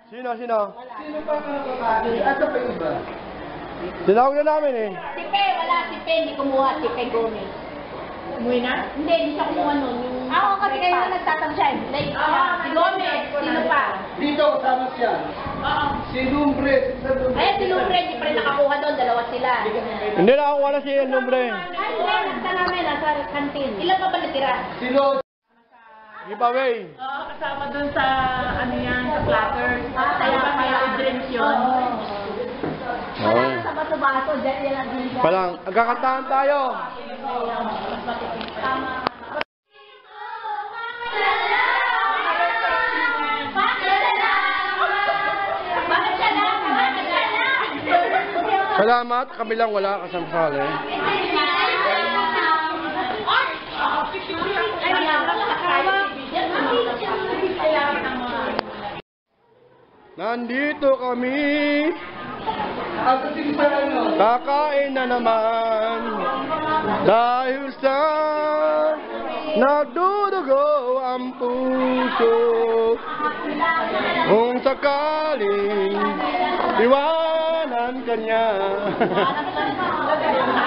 Sino? Sino pa mga babae? Asa pa yung iba? Tinawag na namin eh. Si Pe, wala si Pe, hindi kumuha si Pe Gomez. Umuwi na? Hindi siya kumuha nun. Oo, kasi kayo na nagtatanong siya. Like, si Gomez, sino pa? Dito, kasama siya. Oo. Si Lumbre. Ay, si Lumbre, hindi pa rin nakakuha doon. Dalawa sila. Hindi nakakuha na si Lumbre. Ay, nagta namin, nasa kantin. Ilan pa ba natira? Sino? Giveaway. Oo, kasama dun sa, ano yan, sa platters. Kaya pa kaya i-drinks yun. Wala na sa baso-baso, dyan yan ang dito. Palang, agkakantahan tayo. Salamat, kami lang wala kasamsali. Nandito kami. Asa si ano? Kakain na naman dahil sa nagdudugo ang puso. Kung sakaling iwanan ka niya,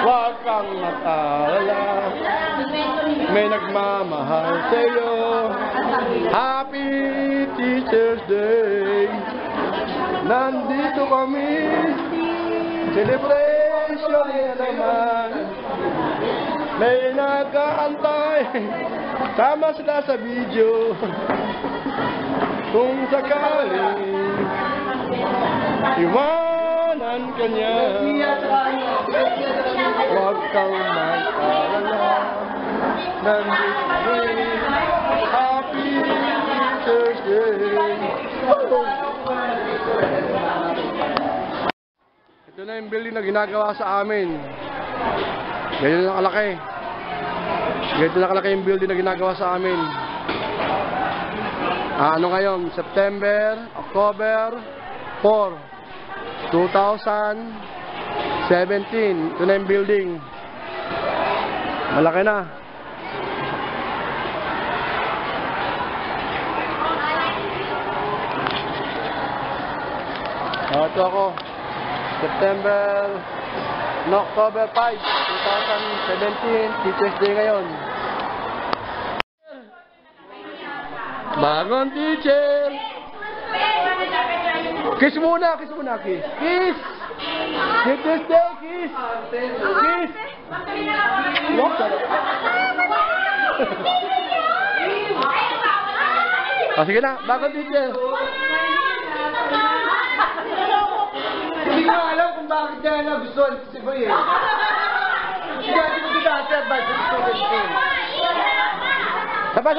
huwag kang mag-alala, may nagmamahal sa'yo. Happy Teacher's Day. Nandito kami, celebration na naman. May nag-aantay, tama sila sa video. Kung sakaling iwanan ka niya, huwag kang mag-alala. Nandito kami, Happy Teacher's Day. Ito na yung building na ginagawa sa amin. Ganyan lang kalaki. Ganyan lang kalaki yung building na ginagawa sa amin. Ano ngayon? October 4, 2017. Ito na yung building. Malaki na. Ito ako. October 5, 2017, Teacher's Day ngayon. Bagong teacher! Kiss muna, kiss. Kiss! Teacher's Day, kiss! Kiss! What? Sige na, bagong teacher! Hindi ko alam kung bakit niya nagustuhan si Boy eh. Hindi ko kita advice sa students ko. Sabat.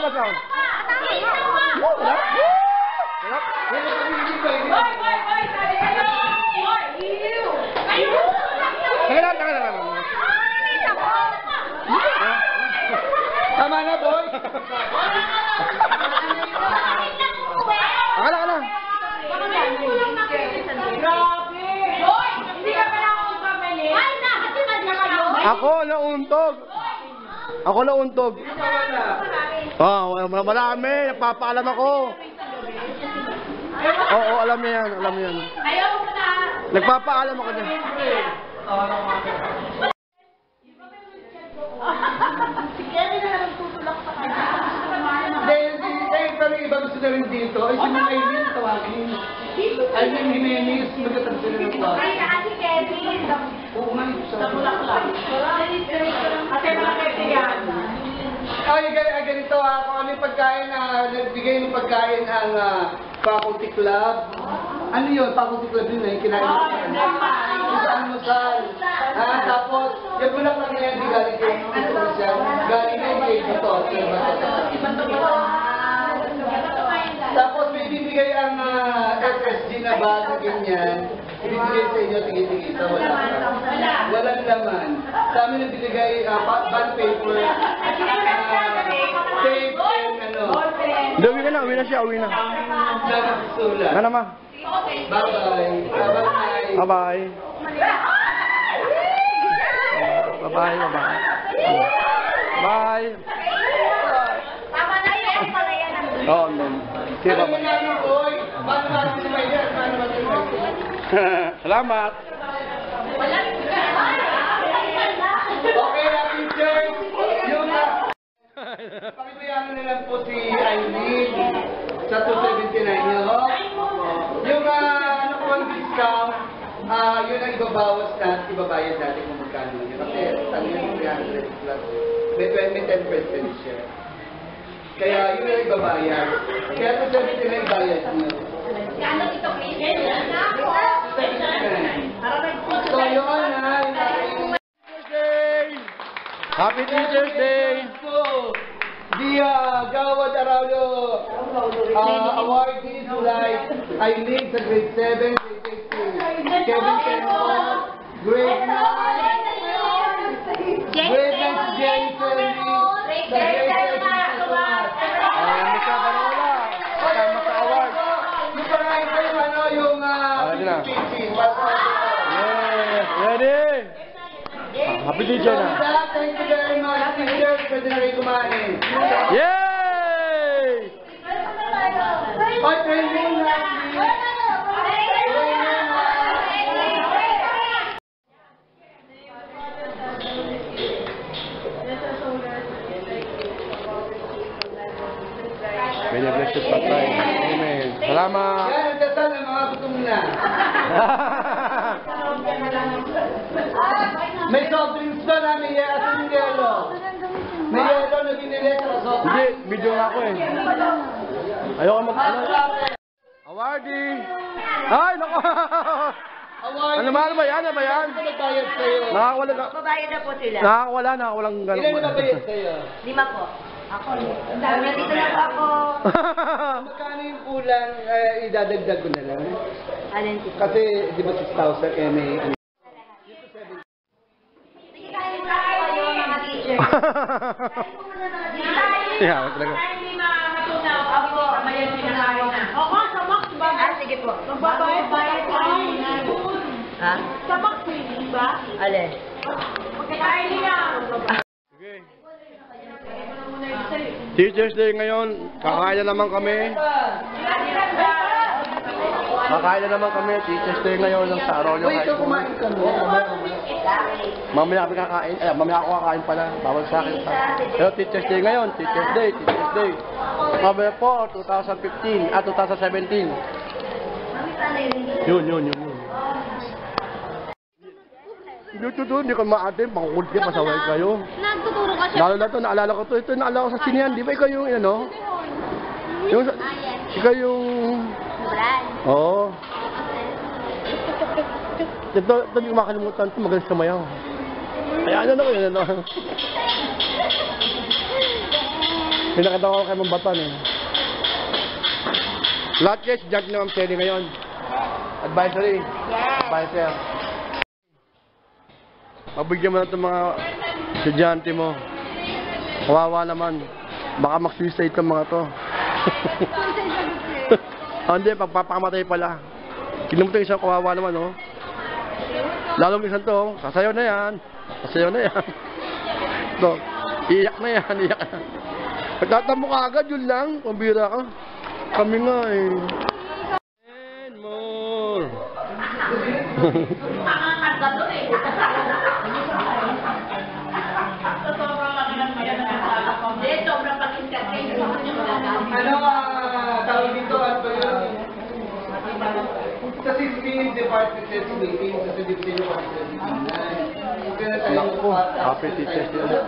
Tama na, Boy. Akala. Ako nauntog. Marami. Nagpapaalam ako. Oo, alam niya yan. Nagpapaalam ako niya. Pero iba gusto na rin dito. Ay, si Mang Aileen tawagin. Aileen Jimenez, magkatag sila ng tawagin. Ay, kasi Kevin. Oo nga, ito sa Bulaklak. Ate, mga kaibigan. Ay, ganito kung ano yung pagkain nagbigay ng pagkain ang Faculty Club. Ano yun? Faculty Club yun yung kinain mo. Almusal. Tapos, yung bulaklak na yan, di galing kay galing kay dito. Tapos may bibigay ang FSG na bago ganyan. Ibibigay sa inyo, tingin-tingin sa walang laman. Sa amin ang binigay bond paper, tape, and Hindi, uwi na siya. Sula. Ano ma? Bye-bye. Bye-bye. Bye-bye. Bye. Tama na yan, pala yan. Oo, men. Sige, Alam mo bye-bye. namin, boy. Paano namin si Mayan? Salamat. Okay na, teachers. Yung pakibayaan na lang po si Eileen sa 279 nyo. Yung ano po ang discount, yun ang ibabawas na, ibabayad natin kung magkano yun. Kasi ano yung 300 plus, may 10% siya. Kaya yun ang ibabayad. Kaya 279 ibayad nyo. Kano dito, please? So yun ha, yung Happy Teacher's Day! So, the Gawad Araulo awardees like Eileen sa grade 7, grade 8, Kevin Tenor, grade 9, grade 9 si Jerry Ferry, sa grade 7 Mika Barola, kasama sa award. Yung parahin ko yung ano, yung Ready na. pitching. Yes! Ready? Happy Teacher na. Thank you very much, teachers. Pwede na kayo kumain. Yay! Oy, training na. May bless you, Patay. Amen. Salamat. Yan, ang dasal ng mga gutom na. May soft drinks ba na may asin yelo? May yelo na binili sa soft Hindi, drinks. video nga ako eh. Ayoko Awardee! Ay, naku! Award. Ano ba yan? Ano ba yan? Ano nagbayad sa'yo? Nakakawala Babayad na po sila. nakawalang Ilan na nagbayad sa'yo? 5 po. Ako. Nandito na po ako. Magkano yung kulang, idadagdag ko na lang. Alin po? Kasi, di ba 6,000 may ano. Sige, kain na po kayo mga teacher. Kain po muna mga teacher. Yeah, talaga. Hindi matunaw, ako kamayan pinakain na. Ako, sa Max ba? Sige po. Magbabayad tayo. Ha? Sa Max, di ba? Alin? Pagkakain niya. Sige. Teacher's Day ngayon, kakain na naman kami. Kakain na naman kami, Teacher's Day ngayon ng sa Arroyo Uy, High ikaw School. kumain ka mo. Mamaya kami kakain, mamaya ako kakain pala, bawal sa akin. Pero Teacher's Day ngayon, Teacher's Day. Mamaya po, 2015, 2017. Yun. Hindi ko maatin, pangkulti, pasaway kayo. Nagtuturo ka siya. Lalo na to, naalala ko to, ito naalala ko sa sinihan, di ba ikaw yung, ano? Yung, ikaw yung, Brad. oo. Ito hindi ko makalimutan, ito magaling sumayaw. Kaya ano na ko yun, ano? Pinakita ko kay Mambatan eh. Lahat guys, judge na Ma'am Shelly ngayon. Advisory. Yes. Advisor. Mabigyan mo na itong mga estudyante mo. Kawawa naman. Baka mag-suicide itong mga to. Hindi, pagpapakamatay pala. Kinumuto yung isang kawawa naman, oh. Lalong isang to, kasayaw na yan. Ito, iyak na yan. Pagtatambo ka agad, yun lang. Pambira ka. Kami nga eh. And more. Nakakanta doon eh. Sobrang laki ng mayan na nasala ko. Hindi, sobrang pag-entertain. Ano tawag dito? Ano ba yun? Sa 16 department heads meeting, sa division of Naku, happy Teacher's Day ulit.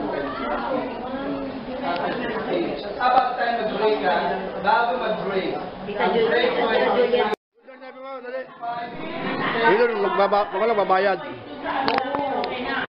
About tayo mag-break ha? Bago mag-break. Mag-break mo yung Dali. Dito, magbabayad.